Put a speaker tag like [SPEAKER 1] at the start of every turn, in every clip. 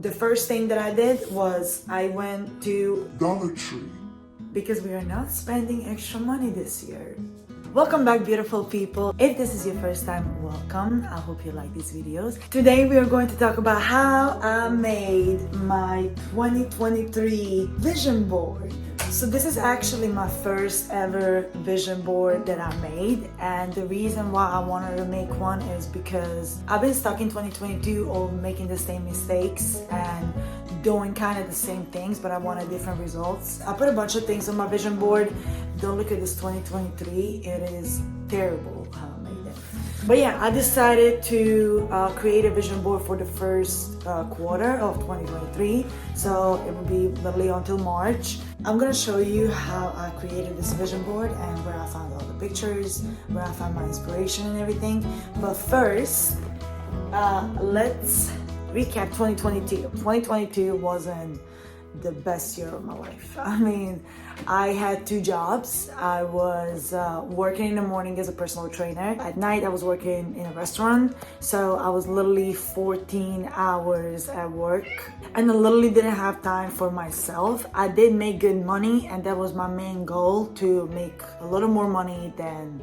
[SPEAKER 1] The first thing that I did was I went to
[SPEAKER 2] Dollar Tree.
[SPEAKER 1] because we are not spending extra money this year. Welcome back, beautiful people. If this is your first time, welcome. I hope you like these videos. Today we are going to talk about how I made my 2023 vision board. So this is actually my first ever vision board that I made, and the reason why I wanted to make one is because I've been stuck in 2022 of making the same mistakes and doing kind of the same things, but I wanted different results. I put a bunch of things on my vision board. Don't look at this 2023, it is terrible how I made it. But yeah, I decided to create a vision board for the first quarter of 2023. So it will be literally until March. I'm gonna show you how I created this vision board and where I found all the pictures, where I found my inspiration and everything. But first, let's recap 2022. 2022 wasn't the best year of my life. I mean, I had 2 jobs. I was working in the morning as a personal trainer. At night, I was working in a restaurant. So I was literally 14 hours at work, and I literally didn't have time for myself. I did make good money, and that was my main goal, to make a little more money than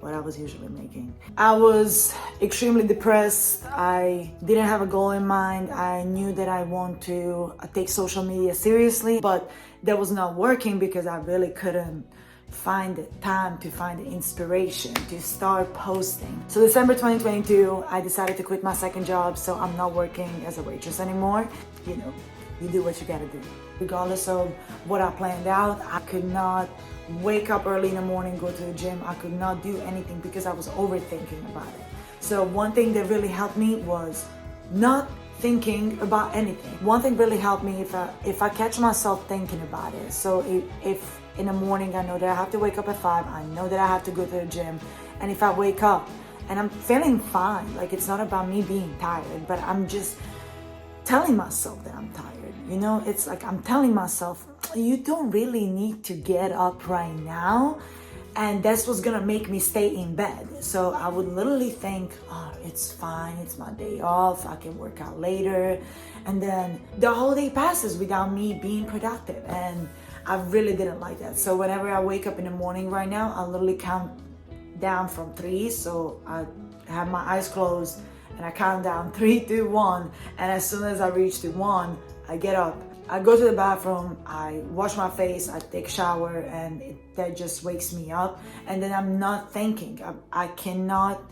[SPEAKER 1] what I was usually making. I was extremely depressed. I didn't have a goal in mind. I knew that I want to take social media seriously, but that was not working because I really couldn't find the time to find the inspiration to start posting. So December 2022, I decided to quit my second job, so I'm not working as a waitress anymore. You know, you do what you gotta do. Regardless of what I planned out, I could not wake up early in the morning, go to the gym. I could not do anything because I was overthinking about it. So one thing that really helped me was not thinking about anything. One thing really helped me if I catch myself thinking about it. So if in the morning I know that I have to wake up at 5, I know that I have to go to the gym, and if I wake up and I'm feeling fine, like it's not about me being tired, but I'm just telling myself that I'm tired. You know, it's like I'm telling myself, you don't really need to get up right now. And that's what's gonna make me stay in bed. So I would literally think, oh, it's fine, it's my day off, I can work out later. And then the whole day passes without me being productive. And I really didn't like that. So whenever I wake up in the morning right now, I literally count down from 3. So I have my eyes closed and I count down 3, 2, 1. And as soon as I reach to 1, I get up, I go to the bathroom, I wash my face, I take a shower, and that just wakes me up. And then I'm not thinking. I cannot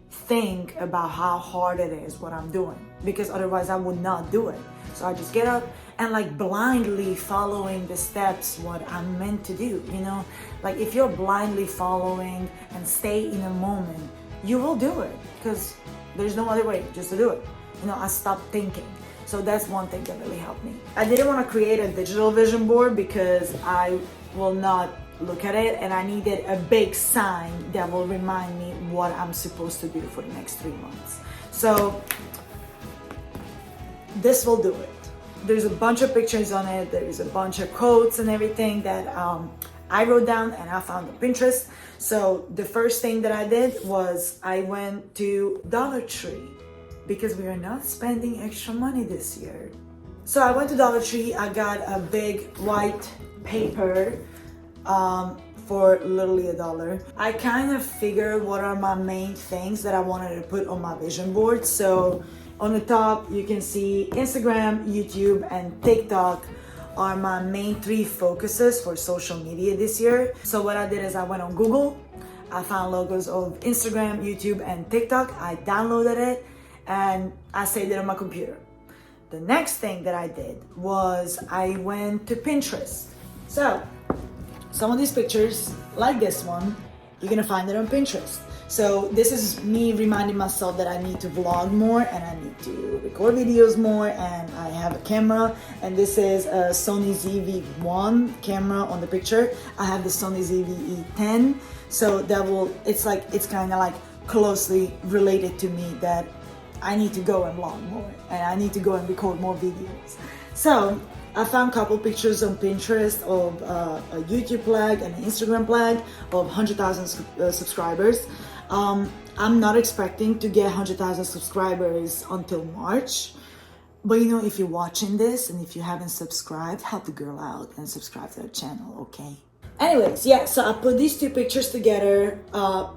[SPEAKER 1] think about how hard it is what I'm doing, because otherwise I would not do it. So I just get up and like blindly following the steps what I'm meant to do. You know, like if you're blindly following and stay in a moment, you will do it, because there's no other way just to do it. You know, I stopped thinking. So that's one thing that really helped me. I didn't want to create a digital vision board because I will not look at it, and I needed a big sign that will remind me what I'm supposed to do for the next 3 months. So this will do it. There's a bunch of pictures on it. There's a bunch of quotes and everything that I wrote down and I found on Pinterest. So the first thing that I did was I went to Dollar Tree because we are not spending extra money this year. So I went to Dollar Tree. I got a big white paper for literally $1. I kind of figured what are my main things that I wanted to put on my vision board. So on the top, you can see Instagram, YouTube, and TikTok are my main 3 focuses for social media this year. So what I did is I went on Google, I found logos of Instagram, YouTube, and TikTok. I downloaded it, and I saved it on my computer. The next thing that I did was I went to Pinterest. So some of these pictures, like this one, you're gonna find it on Pinterest. So this is me reminding myself that I need to vlog more and I need to record videos more, and I have a camera, and this is a Sony ZV-1 camera on the picture. I have the Sony ZV-E10, so that will, it's kind of like closely related to me that I need to go and vlog more, and I need to go and record more videos. So I found a couple pictures on Pinterest of a YouTube flag and an Instagram flag of 100,000 subscribers. I'm not expecting to get 100,000 subscribers until March, But you know, if you're watching this and if you haven't subscribed, help the girl out and subscribe to her channel, okay? Anyways, yeah, so I put these two pictures together,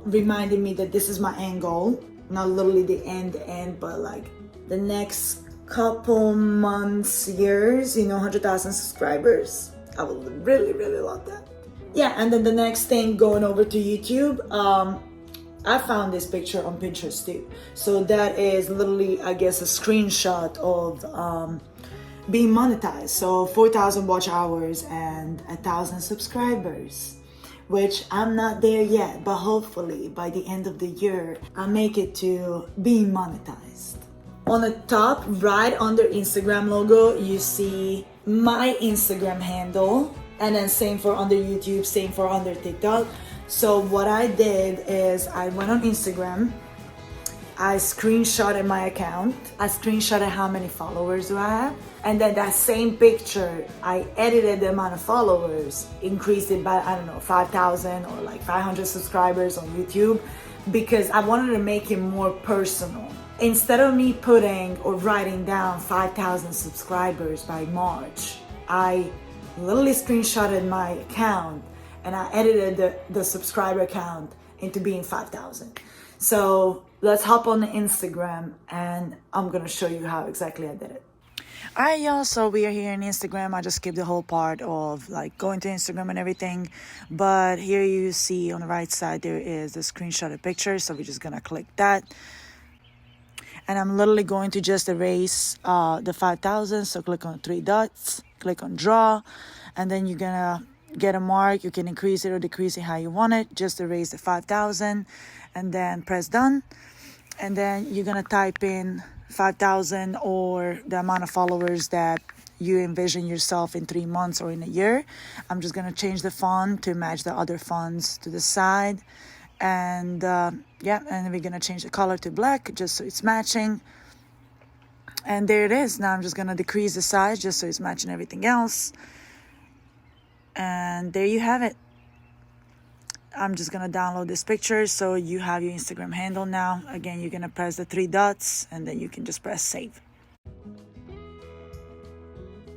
[SPEAKER 1] reminding me that this is my end goal. Not literally the end, but like the next couple months, years, 100,000 subscribers. I would really, really love that. Yeah, and then the next thing, going over to YouTube, I found this picture on Pinterest too. So that is literally, I guess, a screenshot of being monetized. So 4,000 watch hours and 1,000 subscribers, which I'm not there yet, but hopefully by the end of the year, I'll make it to being monetized. On the top right under Instagram logo, you see my Instagram handle, and then same for under YouTube, same for under TikTok. So what I did is I went on Instagram, I screenshotted my account, I screenshotted how many followers do I have, and then that same picture, I edited the amount of followers, increased it by, 5,000 or like 500 subscribers on YouTube, because I wanted to make it more personal. Instead of me putting or writing down 5,000 subscribers by March, I literally screenshotted my account and I edited the subscriber count into being 5,000. So let's hop on the Instagram and I'm gonna show you how exactly I did it. Alright y'all, so we are here in Instagram. I just skipped the whole part of like going to Instagram and everything. But here you see on the right side there is the screenshotted picture. So we're just gonna click that. And I'm literally going to just erase the 5,000. So click on 3 dots, click on draw, and then you're gonna get a mark. You can increase it or decrease it how you want it. Just erase the 5,000 and then press done. And then you're gonna type in 5,000 or the amount of followers that you envision yourself in 3 months or in a year. I'm just gonna change the font to match the other fonts to the side. And yeah, and then we're gonna change the color to black just so it's matching. And there it is. Now I'm just gonna decrease the size just so it's matching everything else. And there you have it. I'm just gonna download this picture so you have your Instagram handle now. Again, you're gonna press the 3 dots and then you can just press save.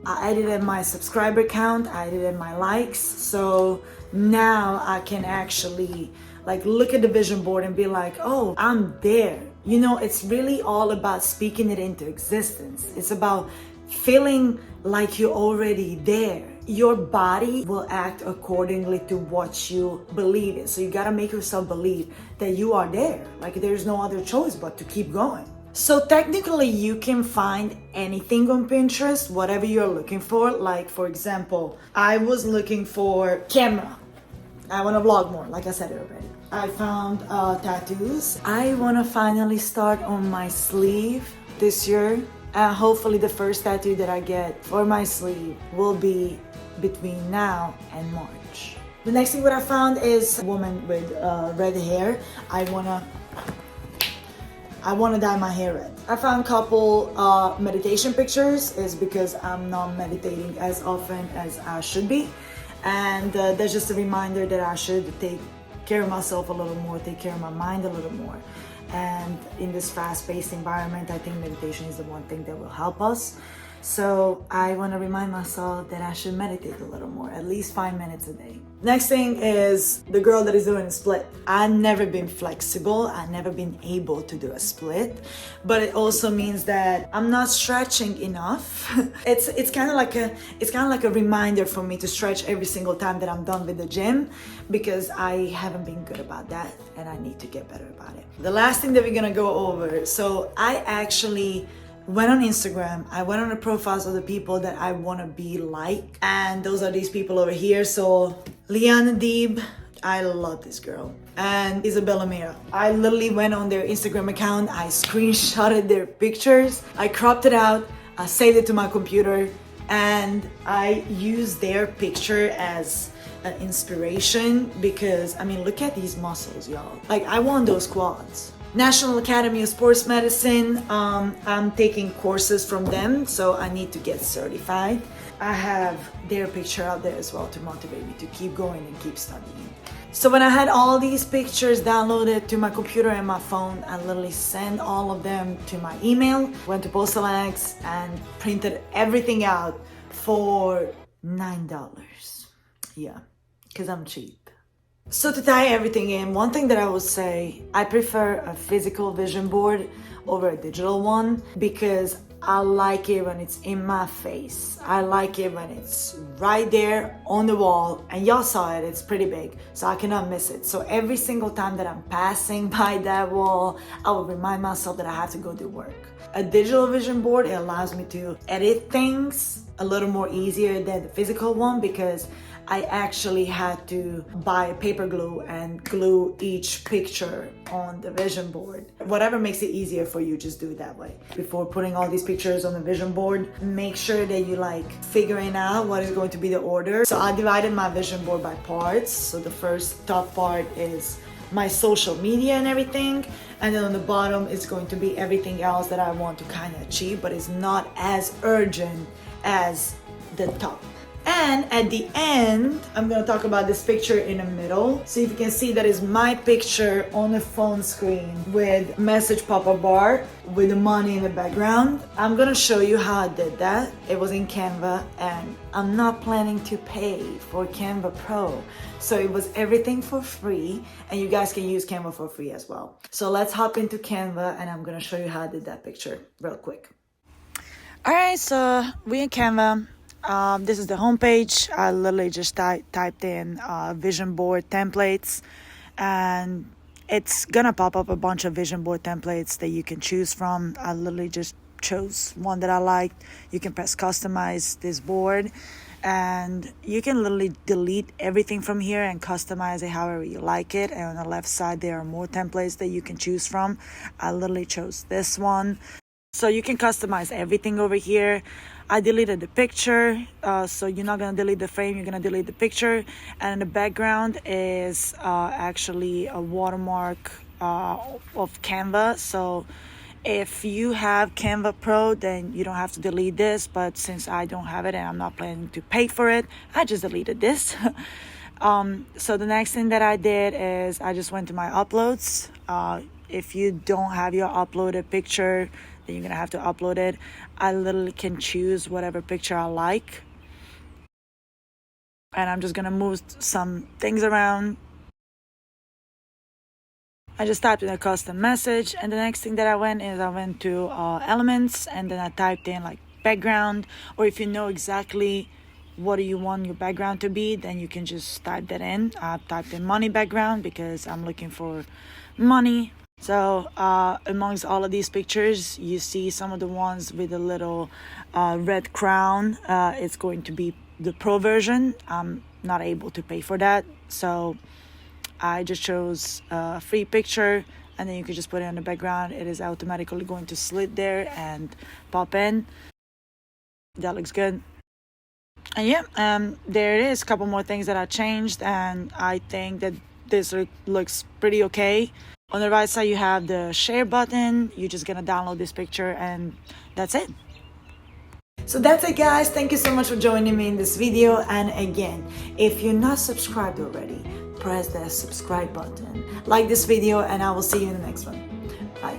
[SPEAKER 1] I edited my subscriber count, I edited my likes, so now I can actually like look at the vision board and be like, oh, I'm there. It's really all about speaking it into existence. It's about feeling like you're already there. Your body will act accordingly to what you believe in. So you gotta make yourself believe that you are there. Like there's no other choice but to keep going. So technically you can find anything on Pinterest, whatever you're looking for. Like for example, I was looking for camera. I want to vlog more, like I said already. I found tattoos. I want to finally start on my sleeve this year. Hopefully the first tattoo that I get for my sleeve will be between now and March. The next thing that I found is a woman with red hair. I wanna dye my hair red. I found a couple meditation pictures. Is because I'm not meditating as often as I should be. And that's just a reminder that I should take care of myself a little more, take care of my mind a little more. And in this fast-paced environment, I think meditation is the one thing that will help us. So I want to remind myself that I should meditate a little more, at least 5 minutes a day. Next thing is the girl that is doing a split. I've never been flexible. I've never been able to do a split, but it also means that I'm not stretching enough. It's kind of like a reminder for me to stretch every single time that I'm done with the gym, because I haven't been good about that and I need to get better about it. The last thing that we're gonna go over. So I actually went on Instagram, I went on the profiles of the people that I want to be like, and those are these people over here. So Liana Deeb, I love this girl, and Isabella Mira. I literally went on their Instagram account, I screenshotted their pictures, I cropped it out, I saved it to my computer, and I used their picture as an inspiration because, I mean, look at these muscles, y'all. Like, I want those quads. National Academy of Sports Medicine. I'm taking courses from them, so I need to get certified. I have their picture out there as well to motivate me to keep going and keep studying. So when I had all these pictures downloaded to my computer and my phone, I literally sent all of them to my email, went to Postal Annex and printed everything out for $9. Yeah, because I'm cheap. So to tie everything in, one thing that I would say, I prefer a physical vision board over a digital one because I like it when it's in my face. I like it when it's right there on the wall, and y'all saw it, it's pretty big, so I cannot miss it. So every single time that I'm passing by that wall, I will remind myself that I have to go do work. A digital vision board, it allows me to edit things a little more easier than the physical one because I actually had to buy paper glue and glue each picture on the vision board. Whatever makes it easier for you, just do it that way. Before putting all these pictures on the vision board, make sure that you figuring out what is going to be the order. So I divided my vision board by parts. So the first top part is my social media and everything, and then on the bottom is going to be everything else that I want to kind of achieve, but it's not as urgent as the top. And at the end, I'm gonna talk about this picture in the middle. So if you can see, that is my picture on the phone screen with message pop-up bar with the money in the background. I'm gonna show you how I did that. It was in Canva, and I'm not planning to pay for Canva Pro. So it was everything for free, and you guys can use Canva for free as well. So let's hop into Canva, and I'm gonna show you how I did that picture real quick. All right, so we in Canva. This is the homepage. I literally just typed in vision board templates, and it's gonna pop up a bunch of vision board templates that you can choose from. I literally just chose one that I liked. You can press customize this board, and you can literally delete everything from here and customize it however you like it. And on the left side there are more templates that you can choose from. I literally chose this one. So you can customize everything over here. I deleted the picture, so you're not gonna delete the frame, you're gonna delete the picture. And the background is actually a watermark of Canva. So if you have Canva Pro, then you don't have to delete this, but since I don't have it and I'm not planning to pay for it, I just deleted this. So the next thing that I did is I just went to my uploads. If you don't have your uploaded picture, then you're gonna have to upload it. I literally can choose whatever picture I like, and I'm just gonna move some things around. I just typed in a custom message, and the next thing that I went to elements, and then I typed in background, or if you know exactly what do you want your background to be, then you can just type that in. I typed in money background because I'm looking for money. So amongst all of these pictures, you see some of the ones with a little red crown. It's going to be the pro version. I'm not able to pay for that, so I just chose a free picture, and then you can just put it in the background. It is automatically going to slit there and pop in. That looks good. And yeah, there it is. A couple more things that I changed, and I think that this looks pretty okay. On the right side, you have the share button. You're just gonna download this picture, and that's it. So that's it, guys. Thank you so much for joining me in this video. And again, if you're not subscribed already, press that subscribe button. Like this video, and I will see you in the next one. Bye.